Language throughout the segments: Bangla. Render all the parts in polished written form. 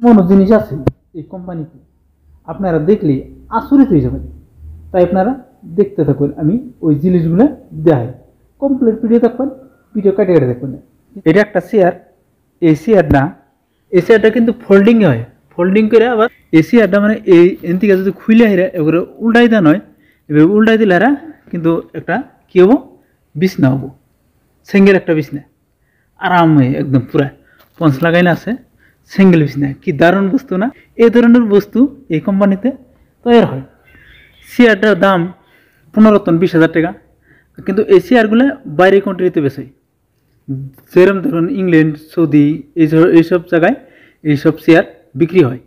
কোনো জিনিস আছে এই কোম্পানিতে, আপনারা দেখলে আচরিত হয়ে যাবেন। তাই আপনারা দেখতে থাকুন, আমি ওই জিনিসগুলো দেখাই। কমপ্লিট ভিডিও দেখবেন, ভিডিও কেটে কেটে দেখবেন। এটা একটা চেয়ার, এই চেয়ারটা কিন্তু ফোল্ডিং হয়, ফোল্ডিং করে আবার এই চেয়ারটা মানে এই এন থেকে যদি খুলে হেরে এবারে উল্টাই দেওয়া নয়, এবার উল্টাই দিলে এরা কিন্তু একটা কী হবো, বিছনা হবো, সিঙ্গেল একটা বিছনা, আরাম হয়ে একদম পুরা পঞ্চ লাগাইনা আছে, সিঙ্গেল বিছনা। কি দারুণ বস্তু না? এই ধরনের বস্তু এই কোম্পানিতে তৈরি হয়। চেয়ারটার দাম 15-20 হাজার টাকা, কিন্তু এই চেয়ারগুলো বাইরের কান্ট্রিতে বেশি, যেরকম ধরুন ইংল্যান্ড, সৌদি, এইসব জায়গায় এইসব চেয়ার বিক্রি হয়।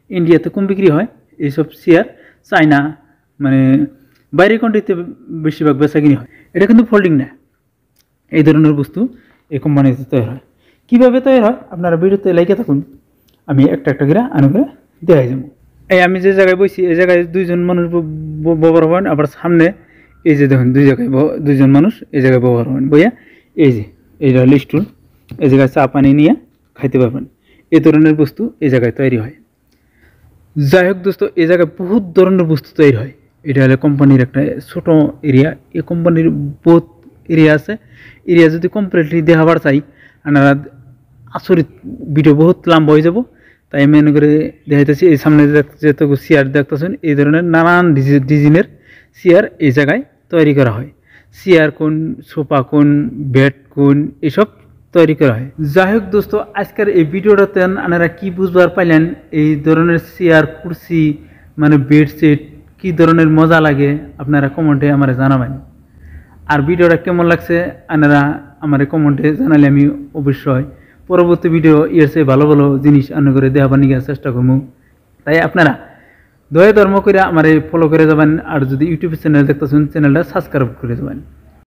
ইন্ডিয়াতে কম বিক্রি হয় এইসব চেয়ার, চায়না মানে বাইরের কান্ট্রিতে বেশিরভাগ বেচাকিনি হয়। এটা কিন্তু ফোল্ডিং না, এই ধরনের বস্তু এই কোম্পানিতে তৈরি হয়। কীভাবে তৈরি হয় আপনারা ভিডিওতে লাইকে থাকুন, আমি একটা একটা করে আনু করে দেখাই যাবো। এই আমি যে জায়গায় বসি এই জায়গায় দুইজন মানুষ ব্যবহার হবেন, আবার সামনে এই যে দেখুন দুইজন মানুষ এই জায়গায় ব্যবহার হবেন। বইয়া এই যে এইটা হলো স্টুল, এই জায়গায় চা পানি নিয়ে খাইতে পারবেন। এই ধরনের বস্তু এই জায়গায় তৈরি হয়। যাই হোক দোস্ত, এই জায়গায় বহুত ধরনের বস্তু তৈরি হয়। এটা হলো কোম্পানির একটা ছোটো এরিয়া। এই কোম্পানির বহুত এরিয়া আছে। এরিয়া যদি কমপ্লিটলি দেখাবার চাই আপনারা আচরিত ভিডিও বহুত লম্বা হয়ে যাব, তাই আমি মনে করে দেখাইতেছি। এই সামনে যেটুকু চেয়ার দেখতেছেন এই ধরনের নানান ডিজাইনের চেয়ার এই জায়গায় তৈরি করা হয়। চেয়ার কোন, সোফা কোন, বেড কোন, এসব তৈরি করা হয়। যাই হোক দোস্ত, আজকের এই ভিডিওটাতে আপনারা কি বুঝবার পাইলেন, এই ধরনের চেয়ার, কুর্সি মানে বেডশিট কী ধরনের মজা লাগে আপনারা কমেন্টে আমার জানাবেন। আর ভিডিওটা কেমন লাগছে আপনারা আমার কমেন্টে জানালে আমি অবশ্যই পরবর্তী ভিডিও এর চেয়ে ভালো ভালো জিনিস আনে করে দেখাবার নিয়ে চেষ্টা করবো। তাই আপনারা দয়া ধর্ম করে আমার ফলো করে যাবেন, আর যদি ইউটিউব চ্যানেল দেখতেছেন চ্যানেলটা সাবস্ক্রাইব করে যাবেন।